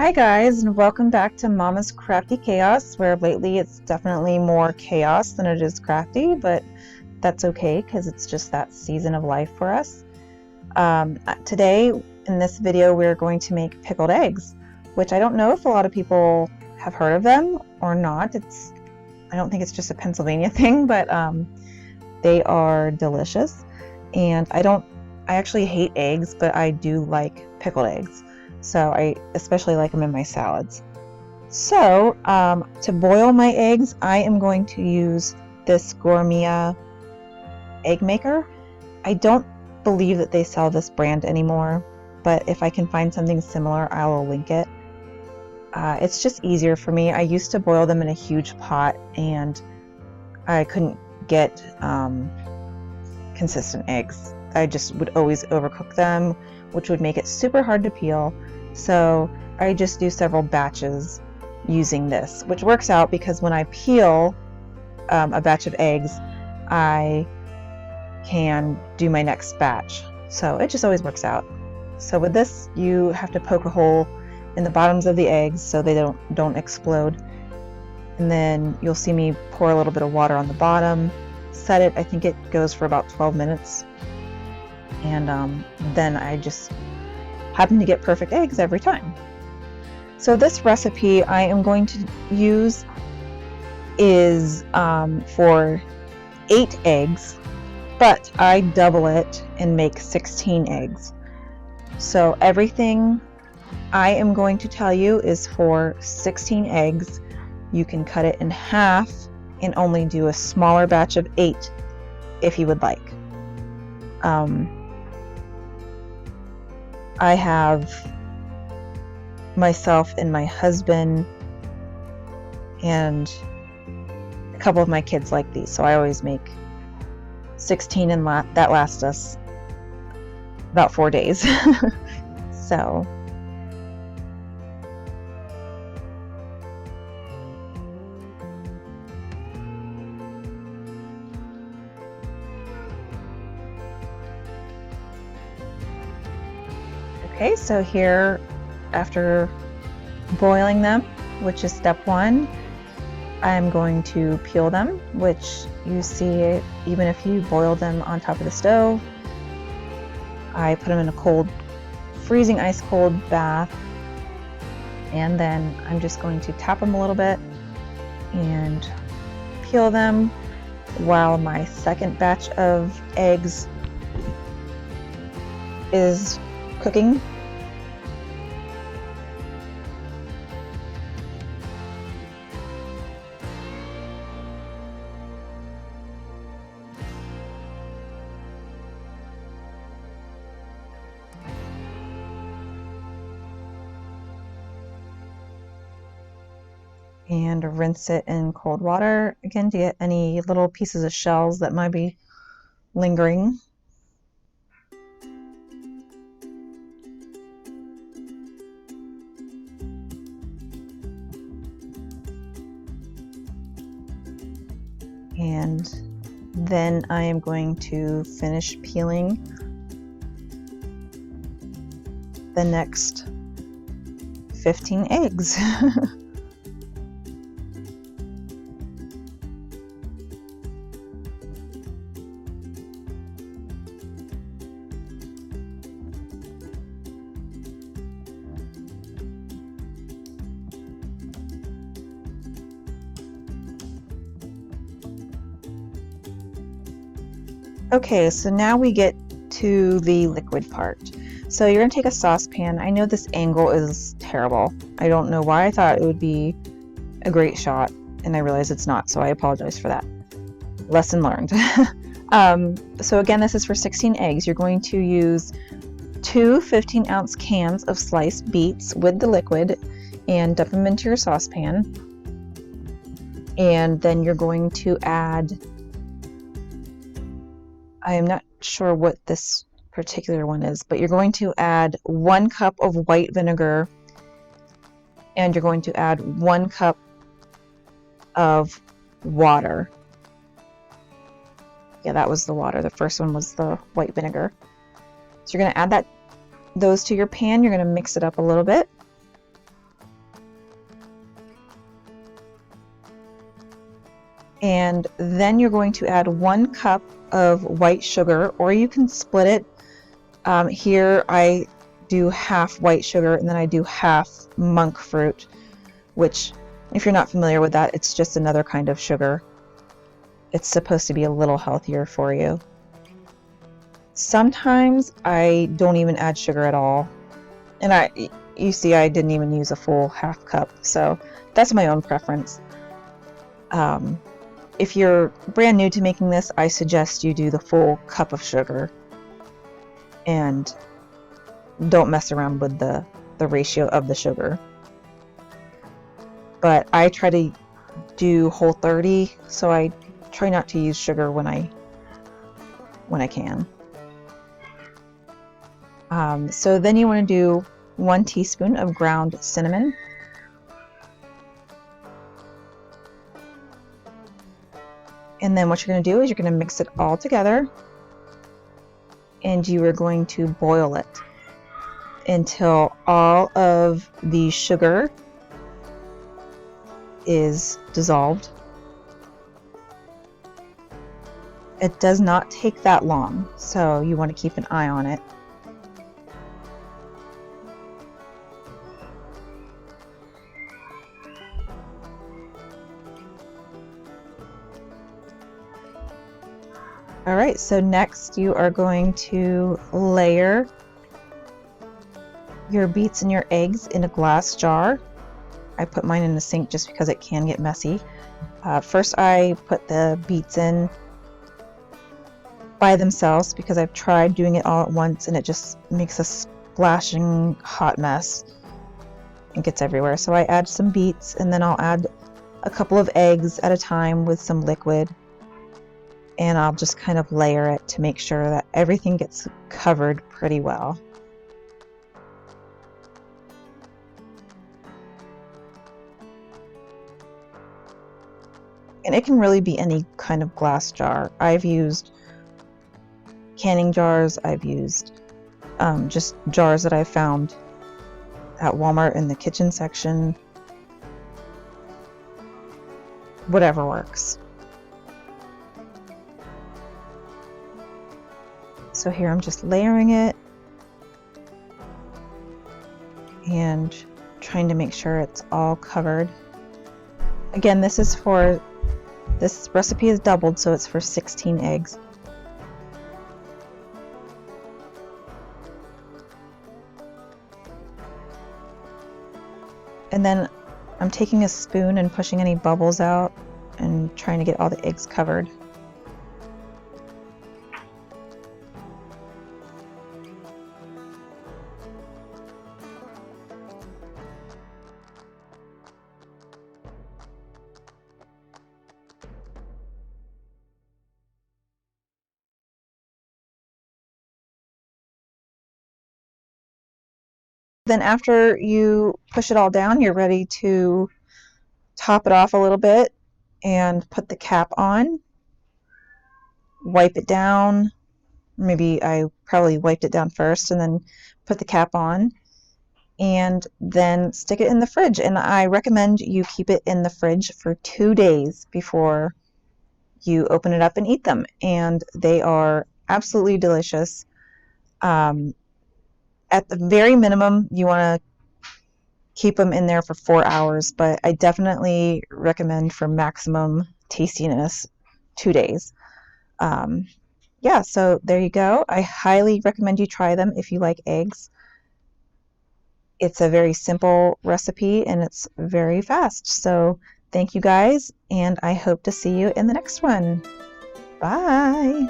Hi guys, and welcome back to Mama's Crafty Chaos, where lately it's definitely more chaos than it is crafty, but that's okay because it's just that season of life for us. Today, in this video, we're going to make pickled eggs, which I don't know if a lot of people have heard of them or not. I don't think it's just a Pennsylvania thing, but they are delicious. And I actually hate eggs, but I do like pickled eggs. So I especially like them in my salads. So to boil my eggs, I am going to use this Gourmia egg maker. I don't believe that they sell this brand anymore, but if I can find something similar, I will link it. It's just easier for me. I used to boil them in a huge pot and I couldn't get consistent eggs. I just would always overcook them, which would make it super hard to peel. So I just do several batches using this, which works out because when I peel a batch of eggs, I can do my next batch. So it just always works out. So with this, you have to poke a hole in the bottoms of the eggs so they don't explode. And then you'll see me pour a little bit of water on the bottom, set it. I think it goes for about 12 minutes. And then I just happen to get perfect eggs every time. So this recipe I am going to use is for 8 eggs, but I double it and make 16 eggs. So everything I am going to tell you is for 16 eggs. You can cut it in half and only do a smaller batch of 8 if you would like. I have myself and my husband and a couple of my kids like these, so I always make 16 and that lasts us about 4 days. So okay, so here, after boiling them, which is step 1, I'm going to peel them, which you see, even if you boil them on top of the stove, I put them in a freezing ice cold bath, and then I'm just going to tap them a little bit and peel them while my second batch of eggs is cooking. And rinse it in cold water again to get any little pieces of shells that might be lingering. And then I am going to finish peeling the next 15 eggs. Okay, so now we get to the liquid part. So you're going to take a saucepan. I know this angle is terrible. I don't know why I thought it would be a great shot, and I realize it's not, so I apologize for that. Lesson learned. So again, this is for 16 eggs. You're going to use 2 15-ounce cans of sliced beets with the liquid and dump them into your saucepan. And then you're going to add, I am not sure what this particular one is, but you're going to add 1 cup of white vinegar, and you're going to add 1 cup of water. Yeah, that was the water. The first one was the white vinegar. So you're going to add those to your pan. You're going to mix it up a little bit. And then you're going to add 1 cup of white sugar, or you can split it. Here I do half white sugar and then I do half monk fruit, which, if you're not familiar with that, it's just another kind of sugar. It's supposed to be a little healthier for you. Sometimes I don't even add sugar at all. And you see I didn't even use a full half cup, so that's my own preference. If you're brand new to making this, I suggest you do the full cup of sugar and don't mess around with the ratio of the sugar. But I try to do Whole 30, so I try not to use sugar when I can. So then you want to do 1 teaspoon of ground cinnamon. And then what you're going to do is you're going to mix it all together, and you are going to boil it until all of the sugar is dissolved. It does not take that long, so you want to keep an eye on it. Alright, so next you are going to layer your beets and your eggs in a glass jar. I put mine in the sink just because it can get messy. First I put the beets in by themselves because I've tried doing it all at once and it just makes a splashing hot mess and gets everywhere. So I add some beets and then I'll add a couple of eggs at a time with some liquid. And I'll just kind of layer it to make sure that everything gets covered pretty well. And it can really be any kind of glass jar. I've used canning jars, I've used just jars that I found at Walmart in the kitchen section. Whatever works. So here I'm just layering it and trying to make sure it's all covered. Again, this recipe is doubled, so it's for 16 eggs. And then I'm taking a spoon and pushing any bubbles out and trying to get all the eggs covered. Then after you push it all down, you're ready to top it off a little bit and put the cap on. Wipe it down. Maybe I probably wiped it down first and then put the cap on. And then stick it in the fridge. And I recommend you keep it in the fridge for 2 days before you open it up and eat them. And they are absolutely delicious. At the very minimum, you want to keep them in there for 4 hours, but I definitely recommend for maximum tastiness 2 days. Yeah, so there you go. I highly recommend you try them if you like eggs. It's a very simple recipe and it's very fast. So thank you guys, and I hope to see you in the next one. Bye!